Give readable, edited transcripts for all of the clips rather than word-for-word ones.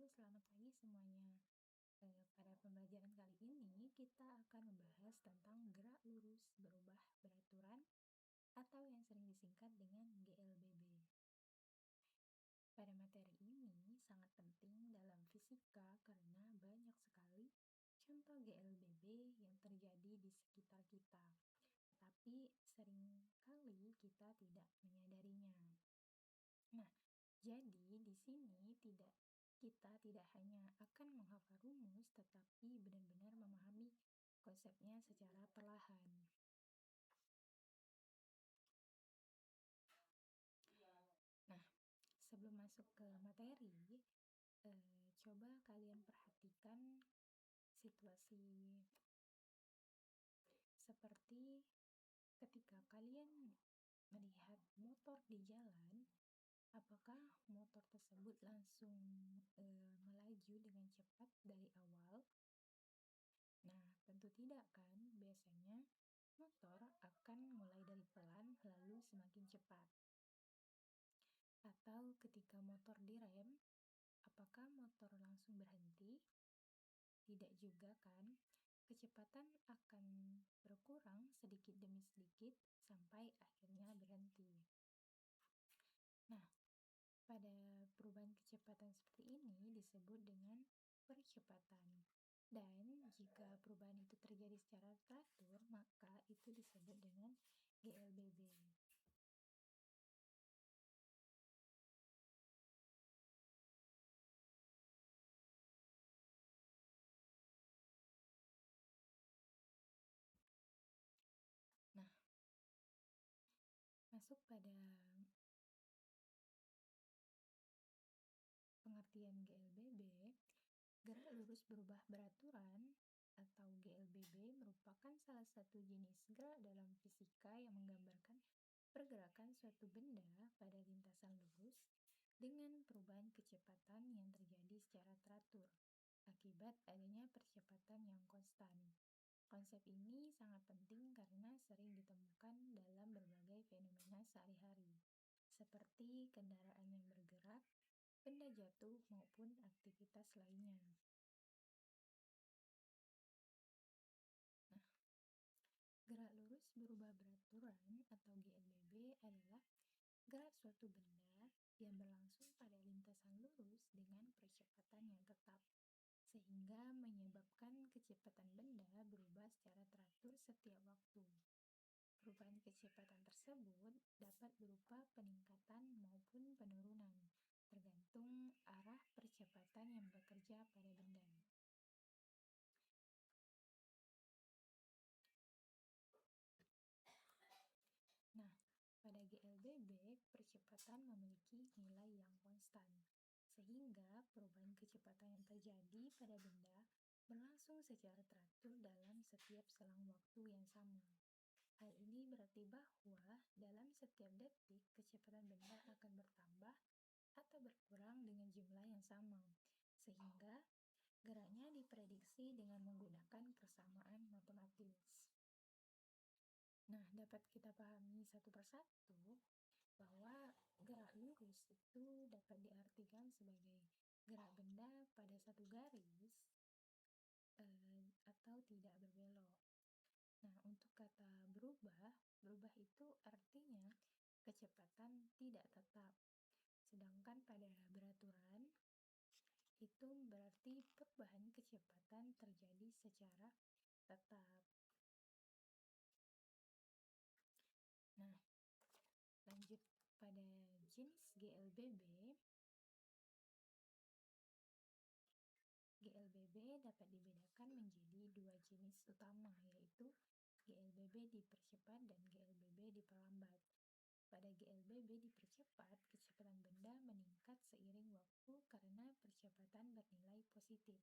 Halo, selamat pagi semuanya. Pada pembelajaran kali ini kita akan membahas tentang gerak lurus berubah beraturan atau yang sering disingkat dengan GLBB. Pada materi ini sangat penting dalam fisika karena banyak sekali contoh GLBB yang terjadi di sekitar kita, tapi seringkali kita tidak menyadarinya. Nah, jadi di sini kita tidak hanya akan menghafal rumus, tetapi benar-benar memahami konsepnya secara perlahan. Nah, sebelum masuk ke materi, coba kalian perhatikan situasi seperti ketika kalian melihat motor di jalan. Apakah motor tersebut langsung melaju dengan cepat dari awal? Nah, tentu tidak kan? Biasanya motor akan mulai dari pelan lalu semakin cepat. Atau ketika motor direm, apakah motor langsung berhenti? Tidak juga kan? Kecepatan akan berkurang sedikit demi sedikit sampai akhirnya berhenti. Nah, pada perubahan kecepatan seperti ini disebut dengan percepatan. Dan jika perubahan itu terjadi secara teratur, maka itu disebut dengan GLBB. Nah, masuk pada pengertian GLBB, gerak lurus berubah beraturan atau GLBB merupakan salah satu jenis gerak dalam fisika yang menggambarkan pergerakan suatu benda pada lintasan lurus dengan perubahan kecepatan yang terjadi secara teratur akibat adanya percepatan yang konstan. Konsep ini sangat penting karena sering ditemukan dalam berbagai fenomena sehari-hari, seperti kendaraan yang bergerak, benda jatuh, maupun aktivitas lainnya. Nah, gerak lurus berubah beraturan atau GLBB adalah gerak suatu benda yang berlangsung pada lintasan lurus dengan percepatan yang tetap, sehingga menyebabkan kecepatan benda berubah secara teratur setiap waktu. Perubahan kecepatan tersebut dapat berupa peningkatan maupun penurunan, tergantung arah percepatan yang bekerja pada benda. Nah, pada GLBB, percepatan memiliki nilai yang konstan, sehingga perubahan kecepatan yang terjadi pada benda berlangsung secara teratur dalam setiap selang waktu yang sama. Hal ini berarti bahwa dalam setiap detik kecepatan benda akan bertambah atau berkurang dengan jumlah yang sama, sehingga geraknya diprediksi dengan menggunakan persamaan matematis. Nah, dapat kita pahami satu persatu bahwa gerak lurus itu dapat diartikan sebagai gerak benda pada satu garis atau tidak berbelok. Nah, untuk kata berubah itu artinya kecepatan tidak tetap. Sedangkan pada beraturan itu berarti perubahan kecepatan terjadi secara tetap. Nah, lanjut pada jenis GLBB. GLBB dapat dibedakan menjadi dua jenis utama, yaitu GLBB dipercepat dan GLBB diperlambat. Pada GLBB dipercepat, kecepatan benda meningkat seiring waktu karena percepatan bernilai positif.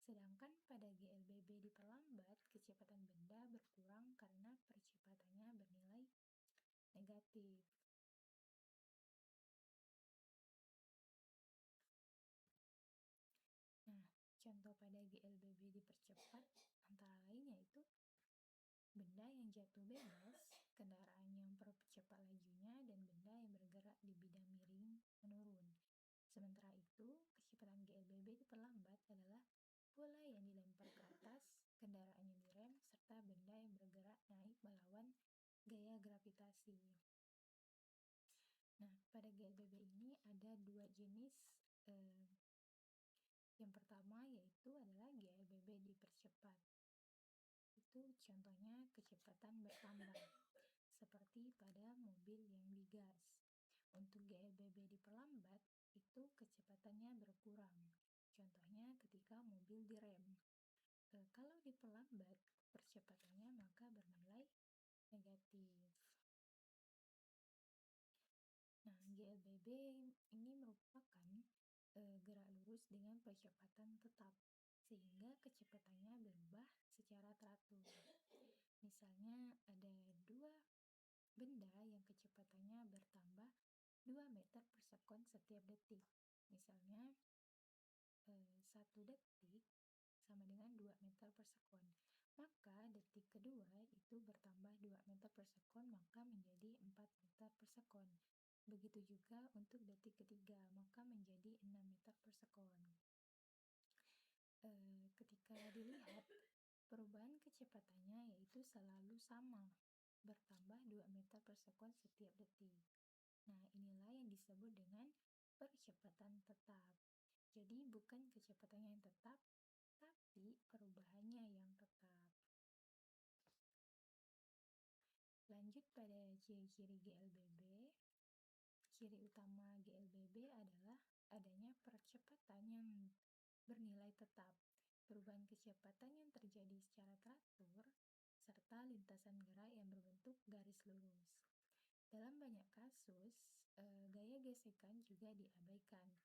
Sedangkan pada GLBB diperlambat, kecepatan benda berkurang karena percepatannya bernilai negatif. Nah, contoh pada GLBB dipercepat antara lain yaitu benda yang jatuh bebas, kendaraan yang mempercepat lajunya, dan benda yang bergerak di bidang miring menurun. Sementara itu, kecepatan GLBB adalah bola yang dilempar ke atas, kendaraan yang direm, serta benda yang bergerak naik melawan gaya gravitasi. Nah, pada GLBB ini ada dua jenis. Yang pertama yaitu adalah GLBB dipercepat. Itu contohnya kecepatan bertambah, seperti pada mobil yang digas. Untuk GLBB diperlambat, itu kecepatannya berkurang. Contohnya ketika mobil direm. Kalau diperlambat percepatannya maka bernilai negatif. Nah, GLBB ini merupakan gerak lurus dengan percepatan tetap, sehingga kecepatannya berubah secara teratur. Misalnya ada dua benda yang kecepatannya bertambah 2 meter per sekon setiap detik. Misalnya 1 detik sama dengan 2 meter per sekon. Maka detik kedua itu bertambah 2 meter per sekon, maka menjadi 4 meter per sekon. Begitu juga untuk detik ketiga, maka menjadi 6 meter per sekon. Ketika dilihat, perubahan kecepatannya yaitu selalu sama, bertambah 2 meter per sekon setiap detik. Nah, inilah yang disebut dengan percepatan tetap. Jadi bukan kecepatannya yang tetap, tapi perubahannya yang tetap. Lanjut pada ciri-ciri GLBB. Ciri utama GLBB adalah adanya percepatan yang bernilai tetap, perubahan kecepatan yang terjadi secara teratur, serta lintasan gerak yang berbentuk garis lurus. Dalam banyak kasus, gaya gesekan juga diabaikan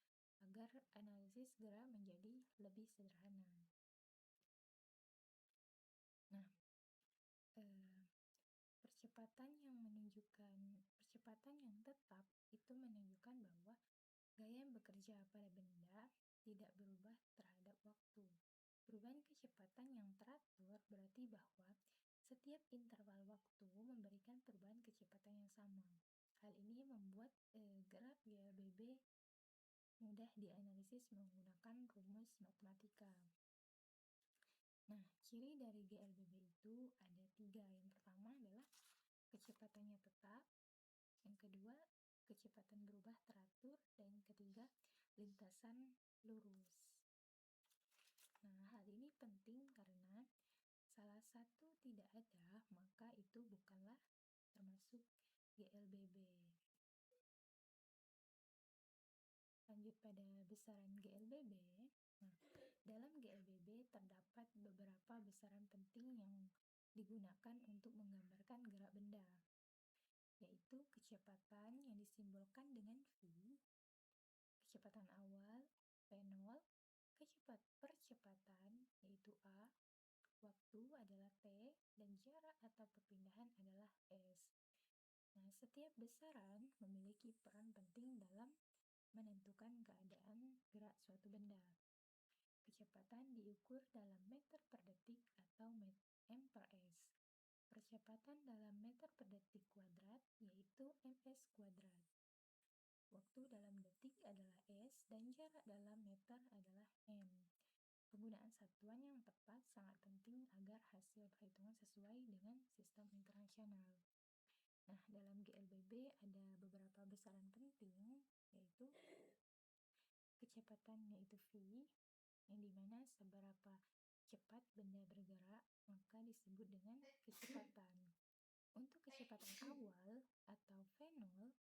agar analisis gerak menjadi lebih sederhana. Nah, percepatan yang tetap itu menunjukkan bahwa gaya yang bekerja pada benda tidak berubah terhadap waktu. Perubahan kecepatan yang teratur berarti bahwa setiap interval waktu memberikan perubahan kecepatan yang sama. Hal ini membuat gerak GLBB mudah dianalisis menggunakan rumus matematika. Nah, ciri dari GLBB itu ada 3. Yang pertama adalah kecepatannya tetap, yang kedua kecepatan berubah teratur, dan yang ketiga lintasan lurus. Nah, hal ini penting karena salah satu tidak ada, maka itu bukanlah termasuk GLBB. Lanjut pada besaran GLBB. Nah, dalam GLBB terdapat beberapa besaran penting yang digunakan untuk menggambarkan gerak benda, yaitu kecepatan yang disimbolkan dengan V, kecepatan awal, V0, percepatan, yaitu A, waktu adalah T, dan jarak atau perpindahan adalah S. Nah, setiap besaran memiliki peran penting dalam menentukan keadaan gerak suatu benda. Kecepatan diukur dalam meter per detik atau m per s. Percepatan dalam meter per detik kuadrat yaitu ms kuadrat. Waktu dalam detik adalah s dan jarak dalam meter adalah m. Penggunaan satuan yang tepat sangat penting agar hasil perhitungan sesuai dengan sistem internasional. Nah, dalam GLBB ada beberapa besaran penting, yaitu kecepatan yaitu V, yang dimana seberapa cepat benda bergerak maka disebut dengan kecepatan. Untuk kecepatan awal atau V0,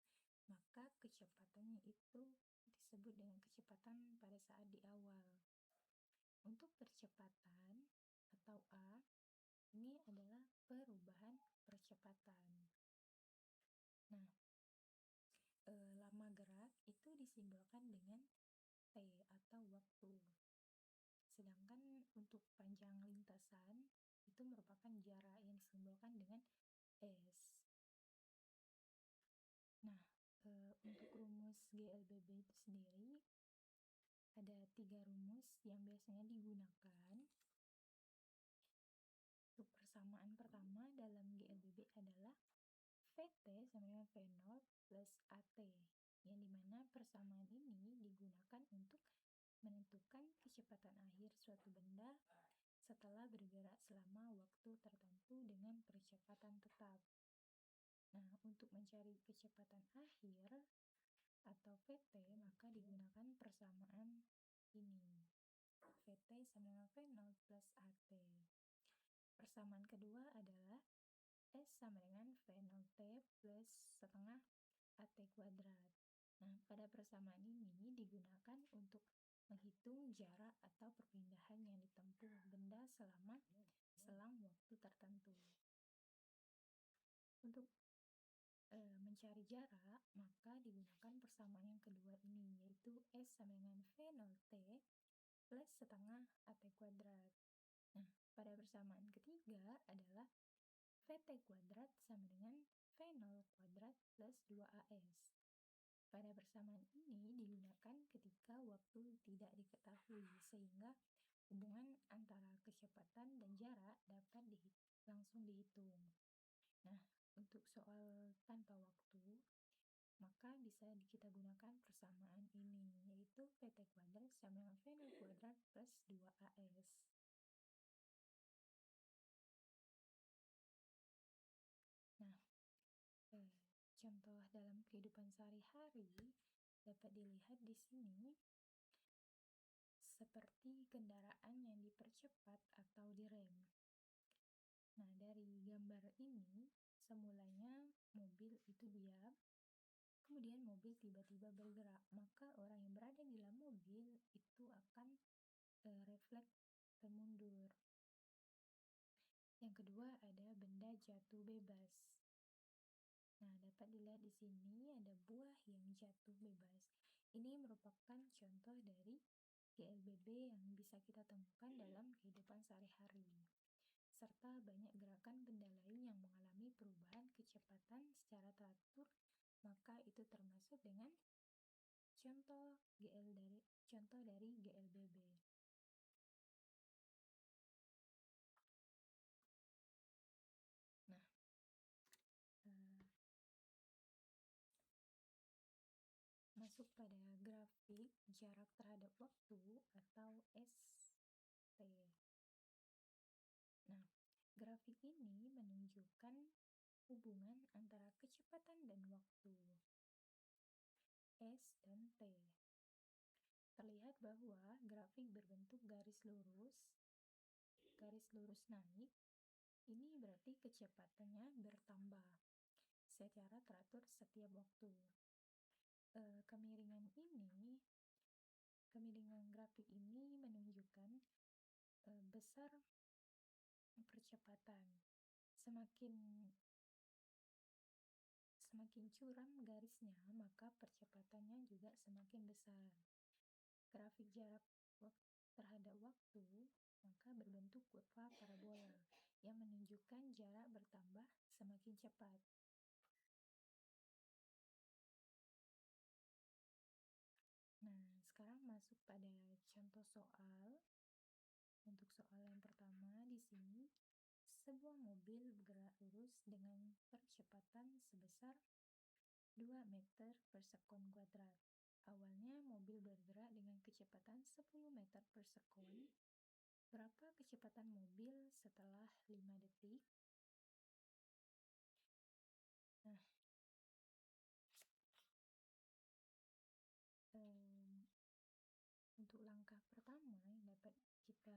maka kecepatannya itu disebut dengan kecepatan pada saat di awal. Untuk percepatan atau A, ini adalah perubahan percepatan. Nah, lama gerak itu disimbolkan dengan T atau waktu. Sedangkan untuk panjang lintasan itu merupakan jarak yang disimbolkan dengan S. Nah, untuk rumus GLBB itu sendiri ada 3 rumus yang biasanya digunakan. Untuk persamaan pertama dalam GLBB adalah VT sama dengan V0 plus AT, yang dimana persamaan ini digunakan untuk menentukan kecepatan akhir suatu benda setelah bergerak selama waktu tertentu dengan percepatan tetap. Nah, untuk mencari kecepatan akhir atau VT, maka digunakan persamaan ini. VT sama dengan V0 plus AT. Persamaan kedua adalah S sama dengan V0T plus setengah AT kuadrat. Nah, pada persamaan ini digunakan untuk menghitung jarak atau perpindahan yang ditempuh benda selama selang waktu tertentu. Untuk mencari jarak, maka digunakan persamaan yang kedua ini, yaitu S sama dengan V0T plus setengah AT kuadrat. Nah, pada persamaan ketiga adalah VT kuadrat sama dengan V0 kuadrat plus 2AS. Pada persamaan ini digunakan ketika waktu tidak diketahui, sehingga hubungan antara kecepatan dan jarak dapat langsung dihitung. Nah, untuk soal tanpa waktu, maka bisa kita gunakan persamaan ini, yaitu VT kuadrat sama dengan V0 kuadrat plus 2AS. Nah, contoh dalam kehidupan sehari-hari dapat dilihat di sini, seperti kendaraan yang dipercepat atau direm. Nah, dari gambar ini, semulanya mobil itu diam, kemudian mobil tiba-tiba bergerak, maka orang yang berada di dalam mobil itu akan refleks mundur. Yang kedua ada benda jatuh bebas. Nah, dapat dilihat di sini ada buah yang jatuh bebas. Ini merupakan contoh dari GLBB yang bisa kita temukan dalam kehidupan sehari-hari. Serta banyak gerakan benda lain yang mengalami perubahan kecepatan secara teratur, maka itu termasuk dengan contoh dari GLBB. Nah, masuk pada grafik jarak terhadap waktu atau ST. Nah, grafik ini menunjukkan hubungan antara kecepatan dan waktu, S dan T. Terlihat bahwa grafik berbentuk garis lurus naik. Ini berarti kecepatannya bertambah secara teratur setiap waktu. Kemiringan grafik ini menunjukkan besar percepatan. Semakin curam garisnya, maka percepatannya juga semakin besar. Grafik jarak terhadap waktu maka berbentuk kurva parabola yang menunjukkan jarak bertambah semakin cepat. Nah, sekarang masuk pada contoh soal. Untuk soal yang pertama di sini, sebuah mobil bergerak lurus dengan percepatan sebesar 2 meter per sekon kuadrat. Awalnya mobil bergerak dengan kecepatan 10 meter per sekon. Berapa kecepatan mobil setelah 5 detik? Nah, untuk langkah pertama yang dapat kita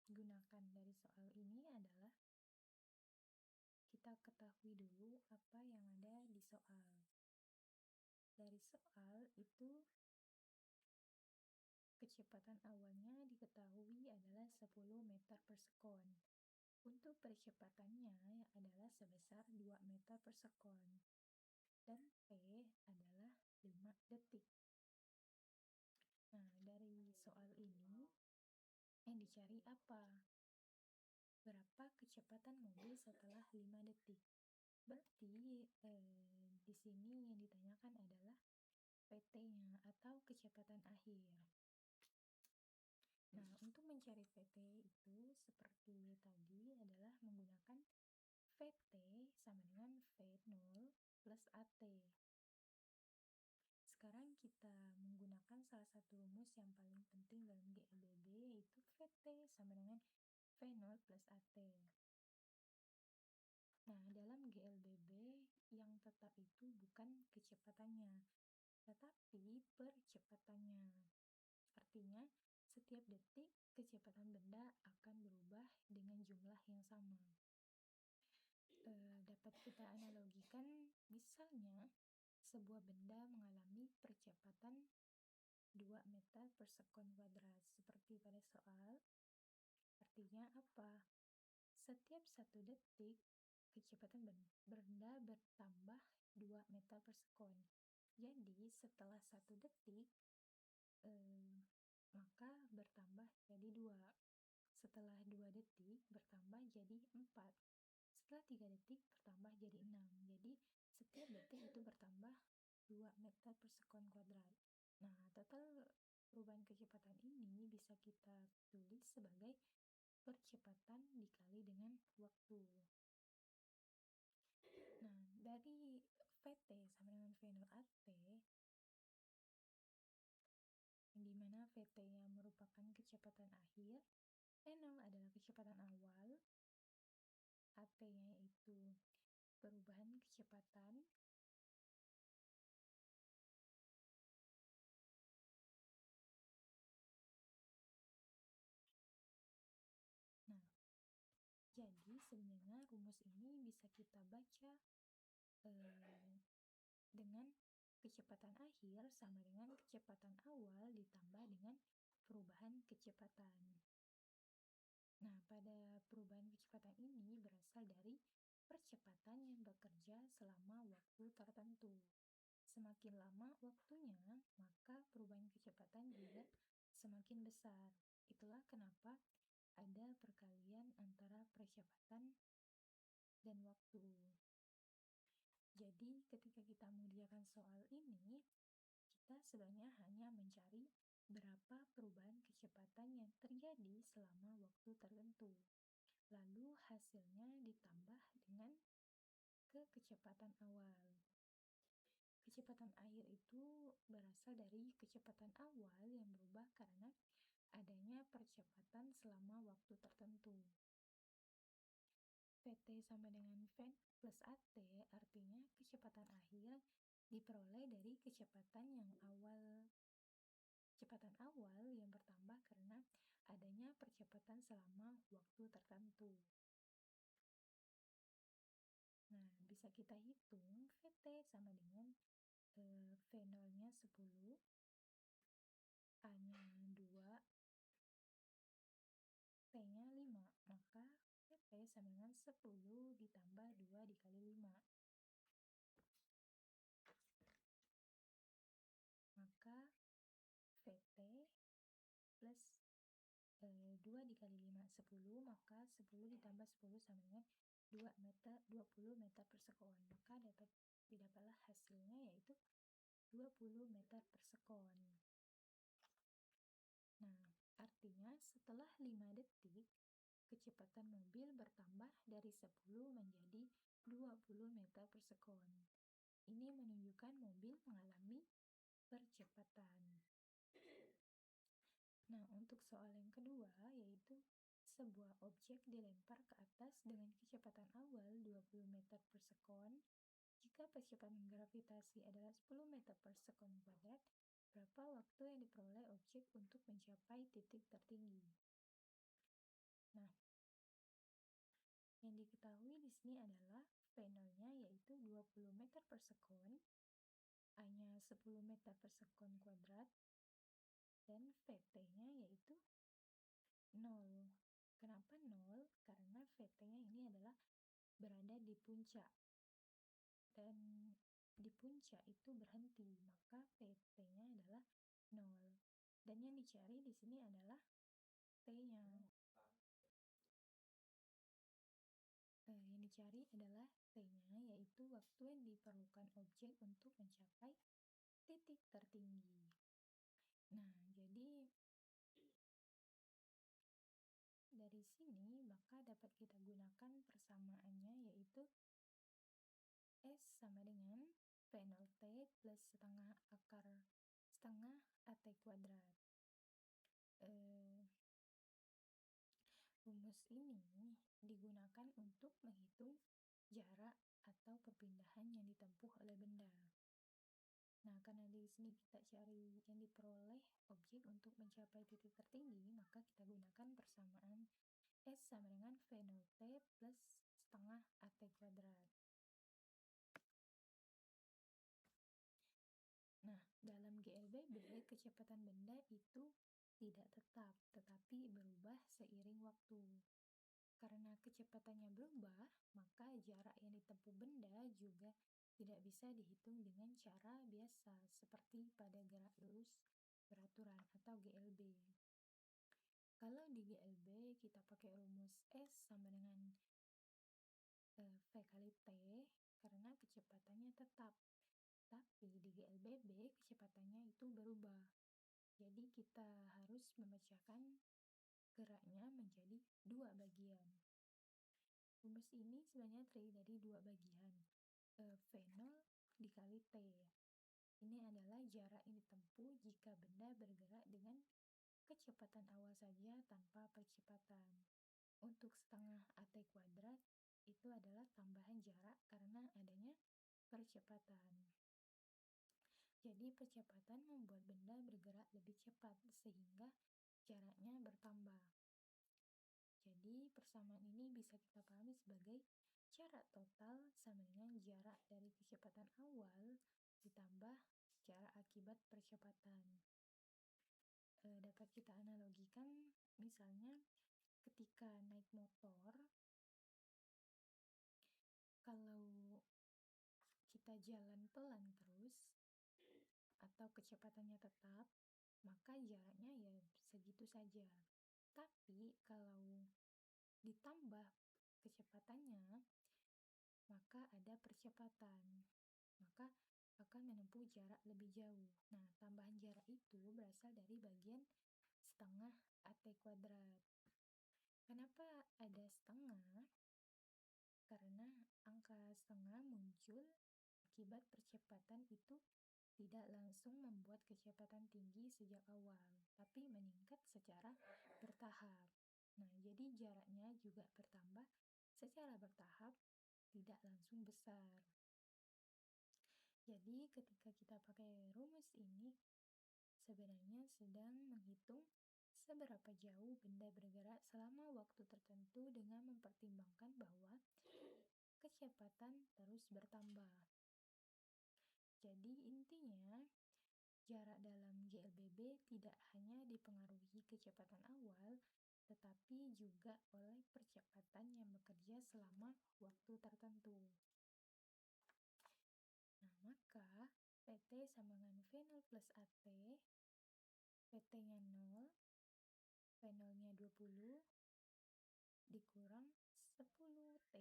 gunakan dari soal ini adalah kita ketahui dulu apa yang ada di soal. Dari soal itu kecepatan awalnya diketahui adalah 10 meter per sekon. Untuk percepatannya adalah sebesar 2 meter per sekon. Dan P adalah 5 detik. Nah, dari soal ini yang dicari apa? Berapa kecepatan mobil setelah 5 detik? Berarti di sini yang ditanyakan adalah VT-nya atau kecepatan akhir. Nah, untuk mencari VT itu seperti tadi adalah menggunakan VT sama dengan V0 plus AT. Sekarang kita menggunakan salah satu rumus yang paling penting dalam GLBB, yaitu VT sama dengan V0 plus AT. Nah, dalam GLBB yang tetap itu bukan kecepatannya, tetapi percepatannya. Artinya, setiap detik kecepatan benda akan berubah dengan jumlah yang sama. Dapat kita analogikan, misalnya sebuah benda mengalami percepatan 2 meter per sekon kuadrat, seperti pada soal. Artinya apa? Setiap 1 detik, kecepatan benda bertambah 2 meter per sekon. Jadi, setelah 1 detik, maka bertambah jadi 2. Setelah 2 detik, bertambah jadi 4. Setelah 3 detik, bertambah jadi 6. Jadi, setiap detik itu bertambah 2 meter per sekon kuadrat. Nah, total perubahan kecepatan ini bisa kita tulis sebagai percepatan dikali dengan waktu. Nah, dari VT sama dengan V0AT, di mana VT-nya merupakan kecepatan akhir, V0 adalah kecepatan awal, AT-nya itu perubahan kecepatan, nah, jadi sebenarnya rumus ini bisa kita baca dengan kecepatan akhir sama dengan kecepatan awal ditambah dengan perubahan kecepatan. Nah, pada perubahan kecepatan ini berasal dari percepatan yang bekerja selama waktu tertentu. Semakin lama waktunya, maka perubahan kecepatan juga semakin besar. Itulah kenapa ada perkalian antara percepatan dan waktu. Jadi, ketika kita mengerjakan soal ini, kita sebenarnya hanya mencari berapa perubahan kecepatan yang terjadi selama waktu tertentu. Lalu hasilnya ditambah dengan kecepatan awal. Kecepatan akhir itu berasal dari kecepatan awal yang berubah karena adanya percepatan selama waktu tertentu. VT sama dengan V plus AT artinya kecepatan akhir diperoleh dari kecepatan awal yang bertambah karena adanya percepatan selama waktu tertentu. Nah, bisa kita hitung VT sama dengan V0-nya 10, A-nya 2, T-nya 5, maka VT sama dengan 10 ditambah 2 dikali 5. Maka VT plus 2 dikali 5, 10, maka 10 ditambah 10 sama dengan 20 meter per sekon. Maka didapatlah hasilnya yaitu 20 meter per sekon. Nah, artinya setelah 5 detik, kecepatan mobil bertambah dari 10 menjadi 20 meter per sekon. Ini menunjukkan mobil mengalami percepatan. Nah, untuk soal yang kedua, yaitu sebuah objek dilempar ke atas dengan kecepatan awal 20 meter per sekon. Jika percepatan gravitasi adalah 10 meter per sekon kuadrat, berapa waktu yang diperoleh objek untuk mencapai titik tertinggi? Nah, yang diketahui di sini adalah V0-nya yaitu 20 meter per sekon, A-nya 10 meter per sekon kuadrat, dan VT-nya yaitu 0. Kenapa 0? Karena VT-nya ini adalah berada di puncak. Dan di puncak itu berhenti, maka VT-nya adalah 0. Dan yang dicari di sini adalah T-nya. Yang dicari adalah T-nya, yaitu waktu yang diperlukan objek untuk mencapai titik tertinggi. Nah, jadi dari sini maka dapat kita gunakan persamaannya yaitu S sama dengan V0T plus setengah akar setengah AT kuadrat. Rumus ini digunakan untuk menghitung jarak atau perpindahan yang ditempuh oleh benda. Nah, karena di sini kita cari yang diperoleh objek untuk mencapai titik tertinggi, maka kita gunakan persamaan S sama dengan V0T plus setengah AT kuadrat. Nah, dalam GLBB, kecepatan benda itu tidak tetap, tetapi berubah seiring waktu. Karena kecepatannya berubah, maka jarak yang ditempuh benda juga tidak bisa dihitung dengan cara biasa, seperti pada gerak lurus beraturan atau GLB. Kalau di GLB kita pakai rumus S sama dengan V kali T, karena kecepatannya tetap. Tapi di GLBB kecepatannya itu berubah. Jadi kita harus memecahkan geraknya menjadi dua bagian. Rumus ini sebenarnya terdiri dari dua bagian, V0 dikali T. Ini adalah jarak yang ditempuh jika benda bergerak dengan kecepatan awal saja tanpa percepatan. Untuk setengah AT kuadrat itu adalah tambahan jarak karena adanya percepatan. Jadi percepatan membuat benda bergerak lebih cepat sehingga jaraknya bertambah. Jadi persamaan ini bisa kita pahami sebagai jarak total sama dengan jarak dari kecepatan awal ditambah jarak akibat percepatan. Dapat kita analogikan misalnya ketika naik motor, kalau kita jalan pelan terus atau kecepatannya tetap, maka jaraknya ya segitu saja. Tapi kalau ditambah kecepatannya, maka ada percepatan, maka akan menempuh jarak lebih jauh. Nah, tambahan jarak itu berasal dari bagian setengah AT kuadrat. Kenapa ada setengah? Karena angka setengah muncul akibat percepatan itu tidak langsung membuat kecepatan tinggi sejak awal, tapi meningkat secara bertahap. Nah, jadi jaraknya juga bertambah secara bertahap, tidak langsung besar. Jadi ketika kita pakai rumus ini, sebenarnya sedang menghitung seberapa jauh benda bergerak selama waktu tertentu dengan mempertimbangkan bahwa kecepatan terus bertambah. Jadi intinya, jarak dalam GLBB tidak hanya dipengaruhi kecepatan awal, tetapi juga oleh percepatan yang bekerja selama waktu tertentu. Nah, maka PT sama dengan V0 plus AT, PT-nya 0, V0-nya 20, dikurang 10T.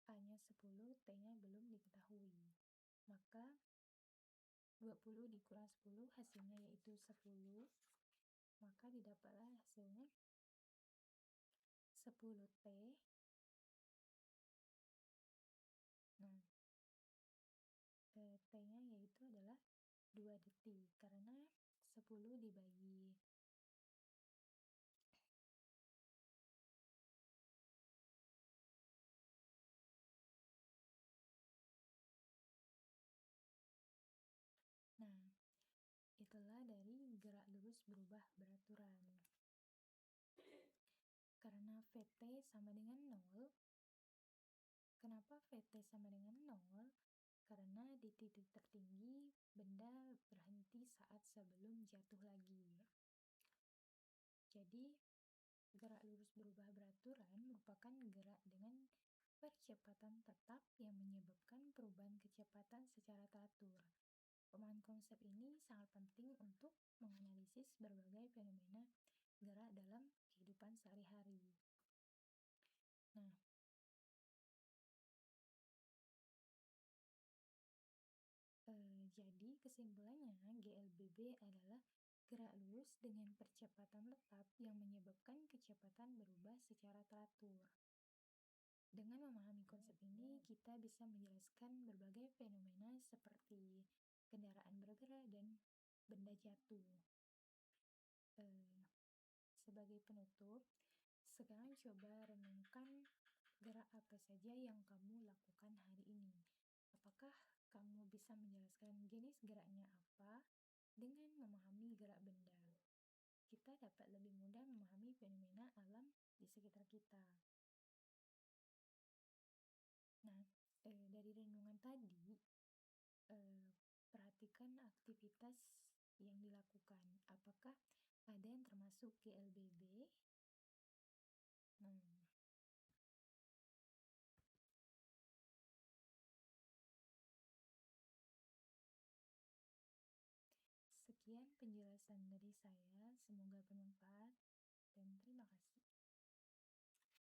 A-nya 10, T-nya belum diketahui. Maka 20 dikurang 10 hasilnya yaitu 10. Maka didapatlah hasilnya 10T. Nah, T-nya yaitu adalah 2 detik karena 10 dibagi 2. Nah, itulah dari gerak lurus berubah beraturan. Karena VT sama dengan 0, kenapa VT sama dengan 0? Karena di titik tertinggi, benda berhenti saat sebelum jatuh lagi. Jadi, gerak lurus berubah beraturan merupakan gerak dengan percepatan tetap yang menyebabkan perubahan kecepatan secara teratur. Pemahaman konsep ini sangat penting untuk menganalisis berbagai fenomena gerak dalam kehidupan sehari-hari. Nah, jadi kesimpulannya GLBB adalah gerak lurus dengan percepatan tetap yang menyebabkan kecepatan berubah secara teratur. Dengan memahami konsep ini, kita bisa menjelaskan berbagai fenomena seperti kendaraan bergerak, udara dan benda jatuh. Sebagai penutup, sekarang coba renungkan gerak apa saja yang kamu lakukan hari ini. Apakah kamu bisa menjelaskan jenis geraknya apa dengan memahami gerak benda? Kita dapat lebih mudah memahami fenomena alam di sekitar kita. Nah, dari renungan tadi, perhatikan aktivitas yang dilakukan. Apakah ada yang termasuk GLBB? Sekian penjelasan dari saya, semoga bermanfaat dan terima kasih.